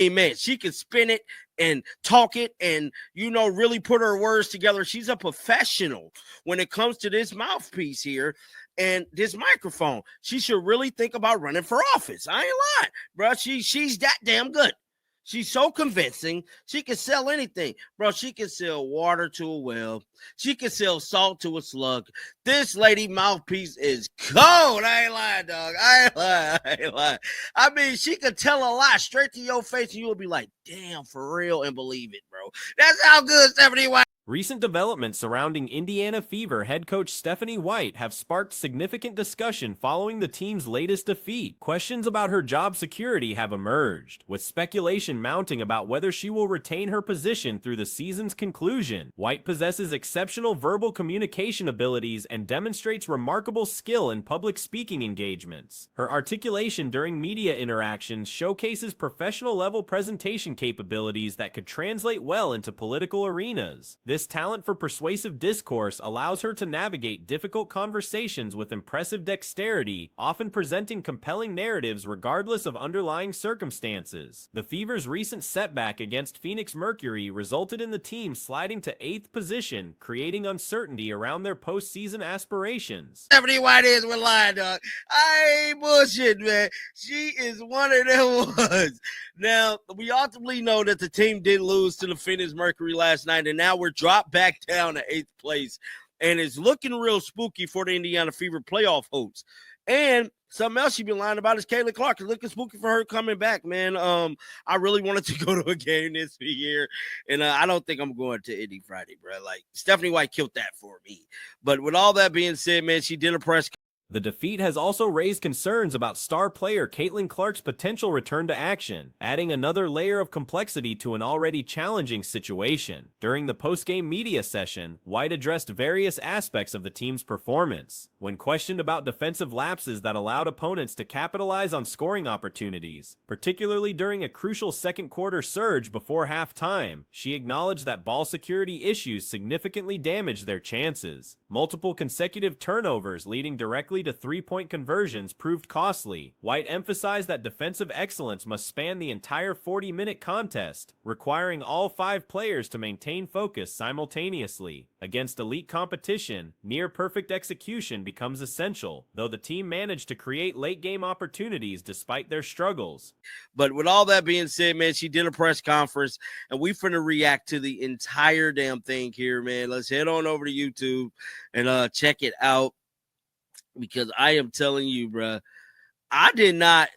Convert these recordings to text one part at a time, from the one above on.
man, she can spin it and talk it and, really put her words together. She's a professional when it comes to this mouthpiece here and this microphone. She should really think about running for office. I ain't lying, bro. She's that damn good. She's so convincing. She can sell anything. Bro, she can sell water to a well. She can sell salt to a slug. This lady mouthpiece is cold. I ain't lying, dog. I ain't lying. I mean, she could tell a lie straight to your face, and you'll be like, damn, for real, and believe it, bro. That's how good Stephanie White. Recent developments surrounding Indiana Fever head coach Stephanie White have sparked significant discussion following the team's latest defeat. Questions about her job security have emerged, with speculation mounting about whether she will retain her position through the season's conclusion. White possesses exceptional verbal communication abilities and demonstrates remarkable skill in public speaking engagements. Her articulation during media interactions showcases professional-level presentation capabilities that could translate well into political arenas. This talent for persuasive discourse allows her to navigate difficult conversations with impressive dexterity, often presenting compelling narratives regardless of underlying circumstances. The Fever's recent setback against Phoenix Mercury resulted in the team sliding to 8th position, creating uncertainty around their postseason aspirations. Stephanie White is with lying, dog. I ain't bullshit, man. She is one of them ones. Now, we ultimately know that the team did lose to the Phoenix Mercury last night, and now we're dropped back down to 8th place, and it's looking real spooky for the Indiana Fever playoff hopes. And something else you've been lying about is Caitlin Clark. It's looking spooky for her coming back, man. I really wanted to go to a game this year, and I don't think I'm going to Indy Friday, bro. Like, Stephanie White killed that for me. But with all that being said, man, she did a press. The defeat has also raised concerns about star player Caitlin Clark's potential return to action, adding another layer of complexity to an already challenging situation. During the post-game media session, White addressed various aspects of the team's performance. When questioned about defensive lapses that allowed opponents to capitalize on scoring opportunities, particularly during a crucial second-quarter surge before halftime, she acknowledged that ball security issues significantly damaged their chances. Multiple consecutive turnovers leading directly to three-point conversions proved costly. White emphasized that defensive excellence must span the entire 40-minute contest, requiring all 5 players to maintain focus simultaneously. Against elite competition, near-perfect execution becomes essential, though the team managed to create late-game opportunities despite their struggles. But with all that being said, man, she did a press conference, and we finna react to the entire damn thing here, man. Let's head on over to YouTube and check it out, because I am telling you, bro, I did not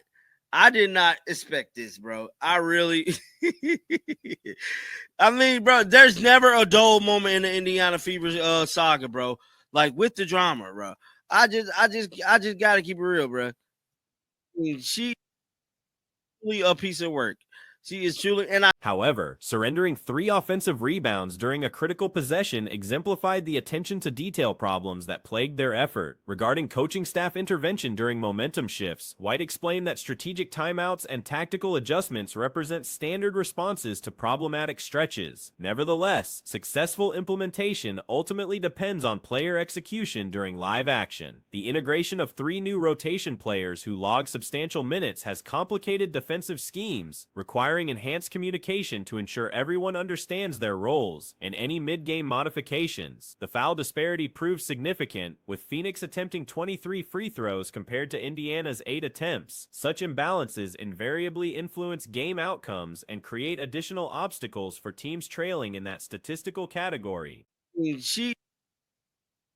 expect this, bro. I really, I mean, bro, there's never a dull moment in the Indiana Fever saga, bro. Like, with the drama, bro. I just gotta keep it real, bro. I mean, she really a piece of work. She is truly, and However, surrendering 3 offensive rebounds during a critical possession exemplified the attention-to-detail problems that plagued their effort. Regarding coaching staff intervention during momentum shifts, White explained that strategic timeouts and tactical adjustments represent standard responses to problematic stretches. Nevertheless, successful implementation ultimately depends on player execution during live action. The integration of 3 new rotation players who log substantial minutes has complicated defensive schemes, requiring enhanced communication to ensure everyone understands their roles, and any mid-game modifications. The foul disparity proved significant, with Phoenix attempting 23 free throws compared to Indiana's 8 attempts. Such imbalances invariably influence game outcomes and create additional obstacles for teams trailing in that statistical category. She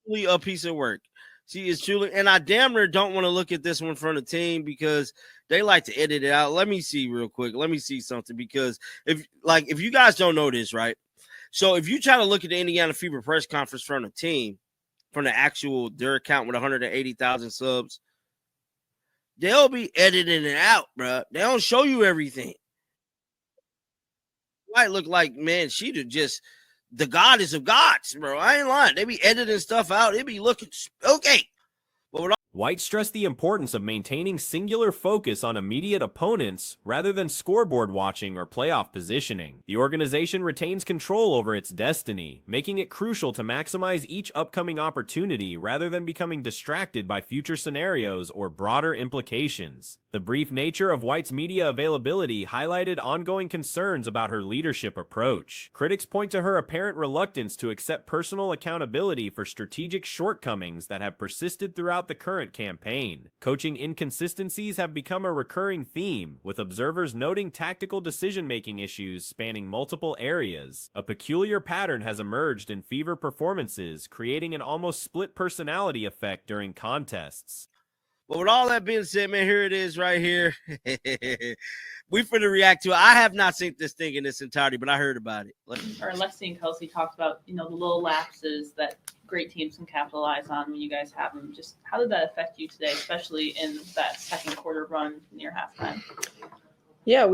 really a piece of work. She is truly, and I damn near don't want to look at this one from the team because they like to edit it out. Let me see real quick. Let me see something, because if you guys don't know this, right? So if you try to look at the Indiana Fever press conference from the team, from the actual their account with 180,000 subs, they'll be editing it out, bro. They don't show you everything. Might look like, man, she'd just the goddess of gods, bro. I ain't lying. They be editing stuff out. It be looking okay. White stressed the importance of maintaining singular focus on immediate opponents rather than scoreboard watching or playoff positioning. The organization retains control over its destiny, making it crucial to maximize each upcoming opportunity rather than becoming distracted by future scenarios or broader implications. The brief nature of White's media availability highlighted ongoing concerns about her leadership approach. Critics point to her apparent reluctance to accept personal accountability for strategic shortcomings that have persisted throughout the current campaign. Coaching inconsistencies have become a recurring theme, with observers noting tactical decision-making issues spanning multiple areas. A peculiar pattern has emerged in Fever performances, creating an almost split personality effect during contests. But with all that being said, man, here it is right here. We finna react to it. I have not seen this thing in its entirety, but I heard about it. Lexi and Kelsey talked about, the little lapses that great teams can capitalize on when you guys have them. Just how did that affect you today, especially in that second quarter run near halftime? Yeah,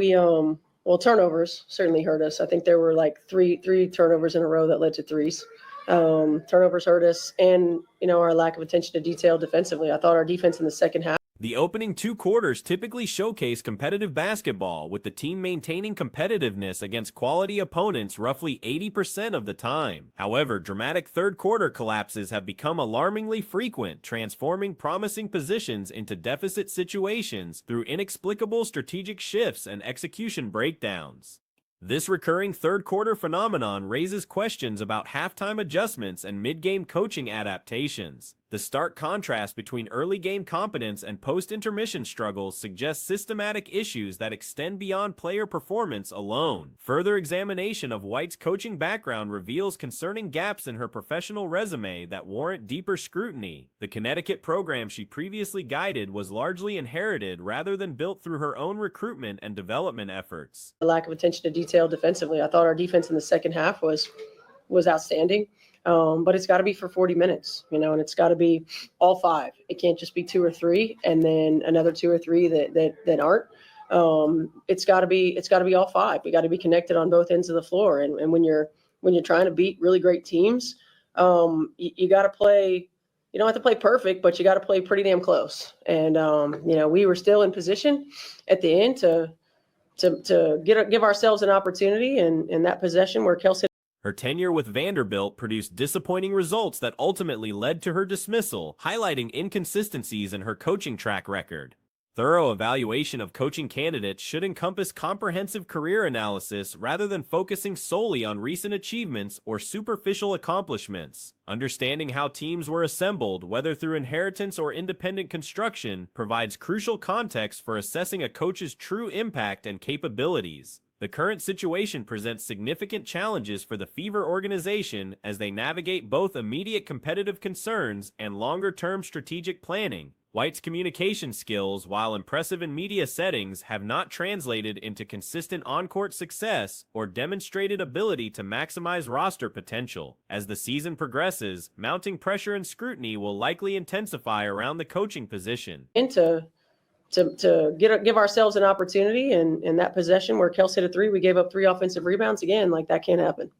turnovers certainly hurt us. I think there were like three turnovers in a row that led to threes. Turnovers hurt us, and our lack of attention to detail defensively. I thought our defense in the second half. The opening two quarters typically showcase competitive basketball, with the team maintaining competitiveness against quality opponents roughly 80% of the time. However, dramatic third quarter collapses have become alarmingly frequent, transforming promising positions into deficit situations through inexplicable strategic shifts and execution breakdowns. This recurring third-quarter phenomenon raises questions about halftime adjustments and mid-game coaching adaptations. The stark contrast between early-game competence and post-intermission struggles suggests systematic issues that extend beyond player performance alone. Further examination of White's coaching background reveals concerning gaps in her professional resume that warrant deeper scrutiny. The Connecticut program she previously guided was largely inherited rather than built through her own recruitment and development efforts. The lack of attention to detail defensively. I thought our defense in the second half was outstanding. But it's got to be for 40 minutes, and it's got to be all five. It can't just be two or three and then another two or three that aren't. It's got to be all five. We got to be connected on both ends of the floor. And when you're trying to beat really great teams, you got to play. You don't have to play perfect, but you got to play pretty damn close. And we were still in position at the end to give ourselves an opportunity in that possession where Kelsey. Her tenure with Vanderbilt produced disappointing results that ultimately led to her dismissal, highlighting inconsistencies in her coaching track record. Thorough evaluation of coaching candidates should encompass comprehensive career analysis rather than focusing solely on recent achievements or superficial accomplishments. Understanding how teams were assembled, whether through inheritance or independent construction, provides crucial context for assessing a coach's true impact and capabilities. The current situation presents significant challenges for the Fever organization as they navigate both immediate competitive concerns and longer-term strategic planning. White's communication skills, while impressive in media settings, have not translated into consistent on-court success or demonstrated ability to maximize roster potential. As the season progresses, mounting pressure and scrutiny will likely intensify around the coaching position. To give ourselves an opportunity in that possession where Kelsey hit a three, we gave up 3 offensive rebounds. Again, like that can't happen.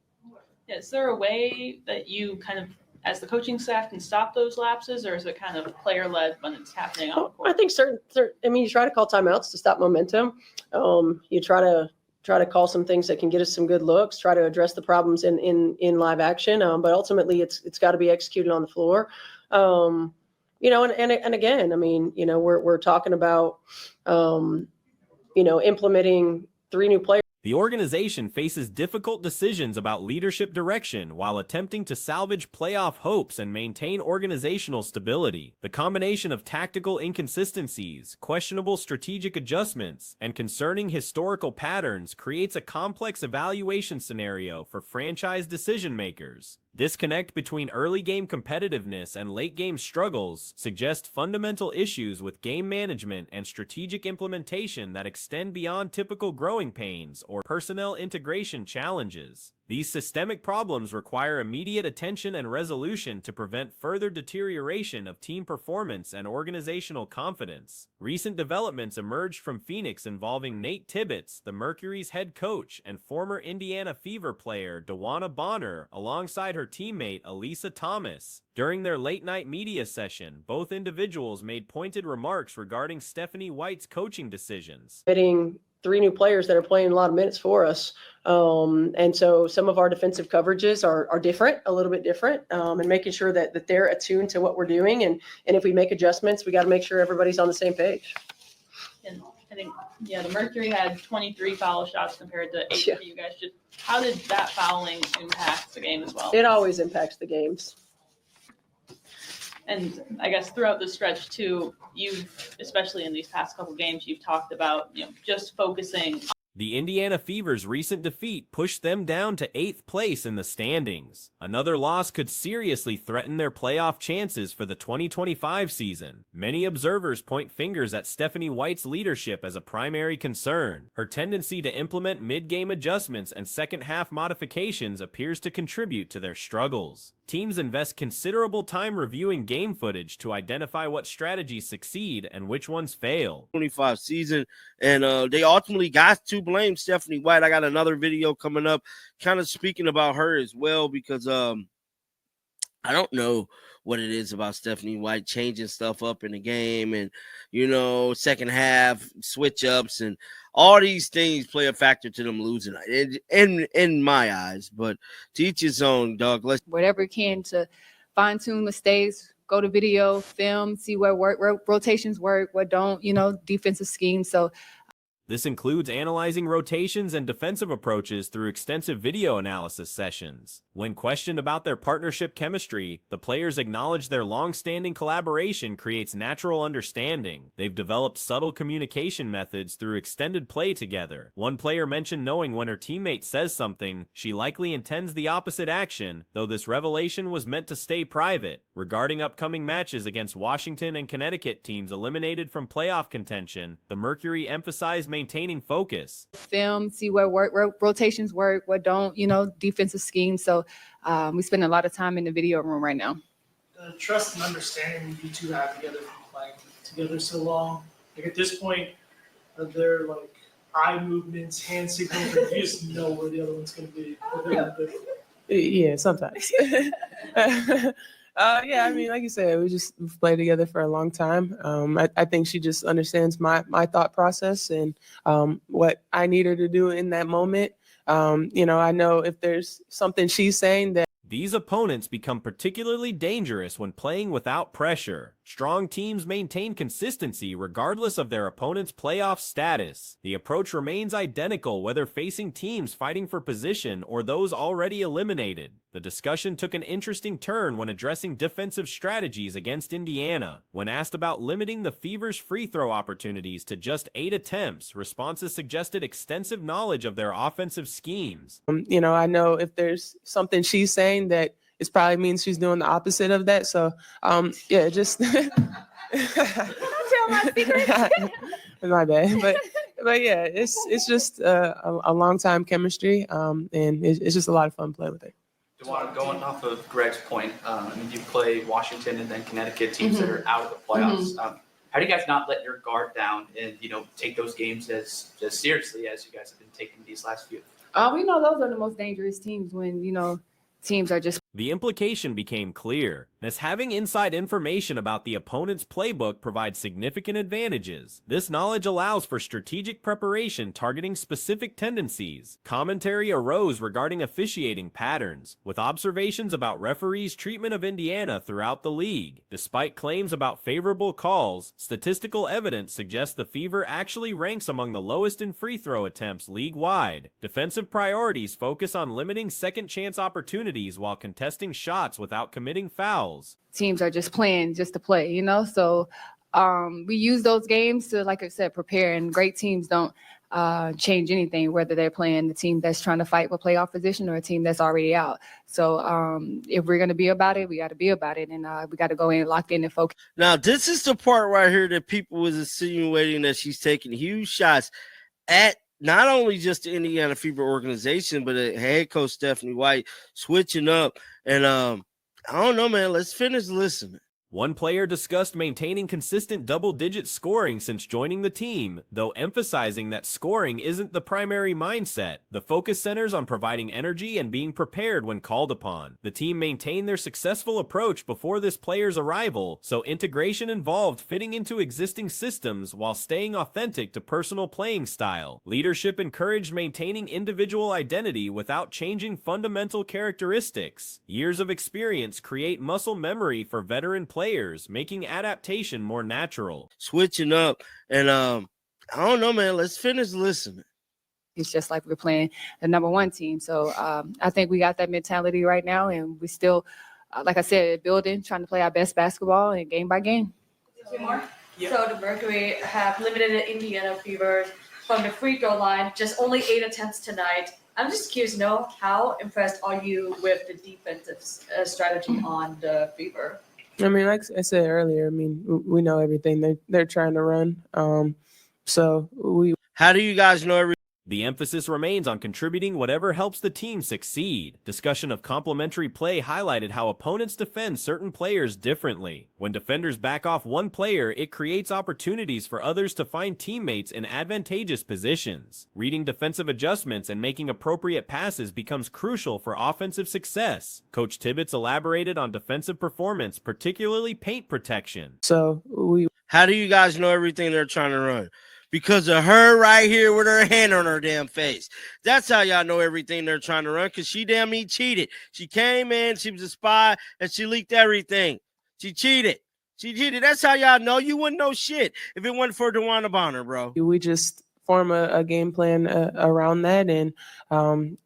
Yeah, is there a way that you kind of, as the coaching staff, can stop those lapses, or is it kind of player-led when it's happening on the court? I think you try to call timeouts to stop momentum. You try to call some things that can get us some good looks, try to address the problems in live action. But ultimately it's got to be executed on the floor. And again, we're talking about, implementing 3 new players. The organization faces difficult decisions about leadership direction while attempting to salvage playoff hopes and maintain organizational stability. The combination of tactical inconsistencies, questionable strategic adjustments, and concerning historical patterns creates a complex evaluation scenario for franchise decision-makers. Disconnect between early game competitiveness and late game struggles suggest fundamental issues with game management and strategic implementation that extend beyond typical growing pains or personnel integration challenges. These systemic problems require immediate attention and resolution to prevent further deterioration of team performance and organizational confidence. Recent developments emerged from Phoenix involving Nate Tibbetts, the Mercury's head coach, and former Indiana Fever player DeWanna Bonner, alongside her teammate Elisa Thomas. During their late-night media session, both individuals made pointed remarks regarding Stephanie White's coaching decisions. Getting 3 new players that are playing a lot of minutes for us. And so some of our defensive coverages are different, a little bit different, and making sure that they're attuned to what we're doing. And if we make adjustments, we got to make sure everybody's on the same page. And I think, the Mercury had 23 foul shots compared to 8 for you guys. Just how did that fouling impact the game as well? It always impacts the games. And I guess throughout the stretch too, you've, especially in these past couple games, you've talked about, just focusing. The Indiana Fever's recent defeat pushed them down to 8th place in the standings. Another loss could seriously threaten their playoff chances for the 2025 season. Many observers point fingers at Stephanie White's leadership as a primary concern. Her tendency to implement mid-game adjustments and second-half modifications appears to contribute to their struggles. Teams invest considerable time reviewing game footage to identify what strategies succeed and which ones fail. 25 season, and they ultimately got to blame Stephanie White. I got another video coming up kind of speaking about her as well, because I don't know what it is about Stephanie White changing stuff up in the game, and second half switch ups and all these things play a factor to them losing in my eyes. But to each his own, dog. Whatever can to fine tune mistakes, go to video, film, see where rotations work, what don't, defensive schemes. So this includes analyzing rotations and defensive approaches through extensive video analysis sessions. When questioned about their partnership chemistry, the players acknowledge their long-standing collaboration creates natural understanding. They've developed subtle communication methods through extended play together. One player mentioned knowing when her teammate says something, she likely intends the opposite action, though this revelation was meant to stay private. Regarding upcoming matches against Washington and Connecticut teams eliminated from playoff contention, the Mercury emphasized maintaining focus. Film, see where rotations work, what don't, defensive schemes. So we spend a lot of time in the video room right now. The trust and understanding you two have together from playing together so long. Like at this point, are there like eye movements, hand signals, and you just know where the other one's going to be? Yeah, sometimes. Yeah, I mean, like you said, we've played together for a long time. I think she just understands my thought process and what I need her to do in that moment. I know if there's something she's saying that. These opponents become particularly dangerous when playing without pressure. Strong teams maintain consistency regardless of their opponent's playoff status. The approach remains identical whether facing teams fighting for position or those already eliminated. The discussion took an interesting turn when addressing defensive strategies against Indiana. When asked about limiting the Fever's free throw opportunities to just 8 attempts, responses suggested extensive knowledge of their offensive schemes. I know if there's something she's saying that it probably means she's doing the opposite of that. So, yeah, just Tell my secret. my bad. But yeah, it's just a long time chemistry, and it's just a lot of fun playing with her. Going off of Greg's point, you play Washington and then Connecticut teams that are out of the playoffs. How do you guys not let your guard down and take those games as seriously as you guys have been taking these last few? We know those are the most dangerous teams when teams are just. The implication became clear, as having inside information about the opponent's playbook provides significant advantages. This knowledge allows for strategic preparation targeting specific tendencies. Commentary arose regarding officiating patterns, with observations about referees' treatment of Indiana throughout the league. Despite claims about favorable calls, statistical evidence suggests the Fever actually ranks among the lowest in free throw attempts league-wide. Defensive priorities focus on limiting second-chance opportunities while contesting shots without committing fouls. Teams are just playing just to play, so we use those games to, like I said, prepare, and great teams don't change anything, whether they're playing the team that's trying to fight for playoff position or a team that's already out. So if we're going to be about it, we got to be about it, and we got to go in locked in and focus. Now, this is the part right here that people was insinuating that she's taking huge shots at not only just the Indiana Fever organization, but head coach Stephanie White switching up. And I don't know, man. Let's finish listening. One player discussed maintaining consistent double-digit scoring since joining the team, though emphasizing that scoring isn't the primary mindset. The focus centers on providing energy and being prepared when called upon. The team maintained their successful approach before this player's arrival, so integration involved fitting into existing systems while staying authentic to personal playing style. Leadership encouraged maintaining individual identity without changing fundamental characteristics. Years of experience create muscle memory for veteran players, making adaptation more natural. Switching up, and I don't know, man. Let's finish listening. It's just like we're playing the number one team. So I think we got that mentality right now, and we still, like I said, building, trying to play our best basketball and game by game. Two more. So the Mercury have limited the Indiana Fever from the free throw line, just only 8 attempts tonight. I'm just curious to know, how impressed are you with the defensive strategy on the Fever? I mean, like I said earlier, I mean, we know everything they're trying to run. So How do you guys know everything? The emphasis remains on contributing whatever helps the team succeed. Discussion of complementary play highlighted how opponents defend certain players differently. When defenders back off one player, it creates opportunities for others to find teammates in advantageous positions. Reading defensive adjustments and making appropriate passes becomes crucial for offensive success. Coach Tibbetts elaborated on defensive performance, particularly paint protection. How do you guys know everything they're trying to run? Because of her right here with her hand on her damn face. That's how y'all know everything they're trying to run, because she damn me cheated. She came in, she was a spy, and she leaked everything. She cheated. She cheated. That's how y'all know. You wouldn't know shit if it wasn't for DeWanna Bonner, bro. we just form a game plan around that. And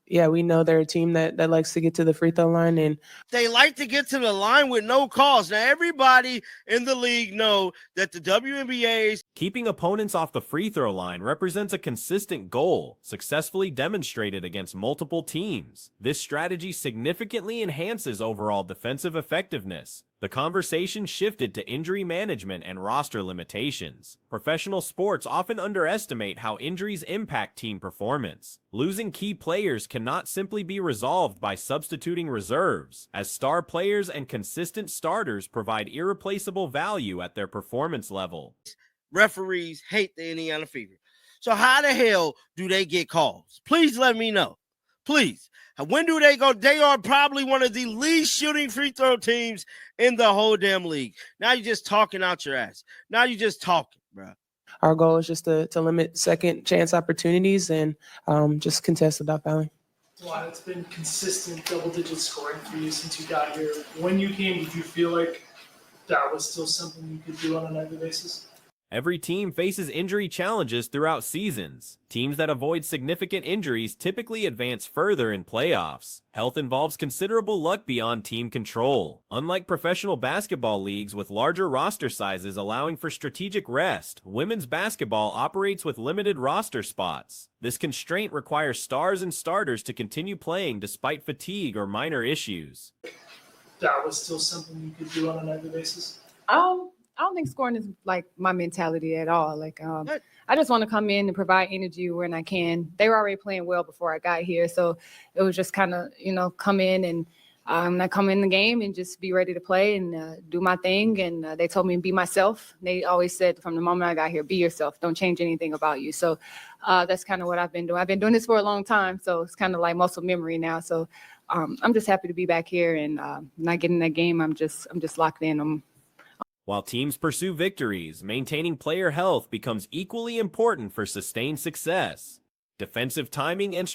we know they're a team that likes to get to the free throw line. And They like to get to the line with no calls. Now, everybody in the league know that the WNBA's Keeping opponents off the free throw line represents a consistent goal, successfully demonstrated against multiple teams. This strategy significantly enhances overall defensive effectiveness. The conversation shifted to injury management and roster limitations. Professional sports often underestimate how injuries impact team performance. Losing key players cannot simply be resolved by substituting reserves, as star players and consistent starters provide irreplaceable value at their performance level. referees hate the Indiana Fever. So how the hell do they get calls? Please let me know. Please. When do they go? They are probably one of the least shooting free throw teams in the whole damn league. Now you're just talking out your ass. Now you're just talking, bro. our goal is just to limit second chance opportunities and just contest without fouling. Wow, it's been consistent double-digit scoring for you since you got here. When you came, did you feel like that was still something you could do on a nightly basis? Every team faces injury challenges throughout seasons. Teams that avoid significant injuries typically advance further in playoffs. Health involves considerable luck beyond team control. Unlike professional basketball leagues with larger roster sizes allowing for strategic rest, women's basketball operates with limited roster spots. This constraint requires stars and starters to continue playing despite fatigue or minor issues. That was still something you could do on a nightly basis? I don't think scoring is like my mentality at all. Like, I just want to come in and provide energy when I can. They were already playing well before I got here, so it was just kind of, come in and I come in the game and just be ready to play and do my thing. And they told me to be myself. They always said from the moment I got here, be yourself. Don't change anything about you. So that's kind of what I've been doing. I've been doing this for a long time, so it's kind of like muscle memory now. So I'm just happy to be back here and not getting that game. I'm just locked in. While teams pursue victories, maintaining player health becomes equally important for sustained success. Defensive timing and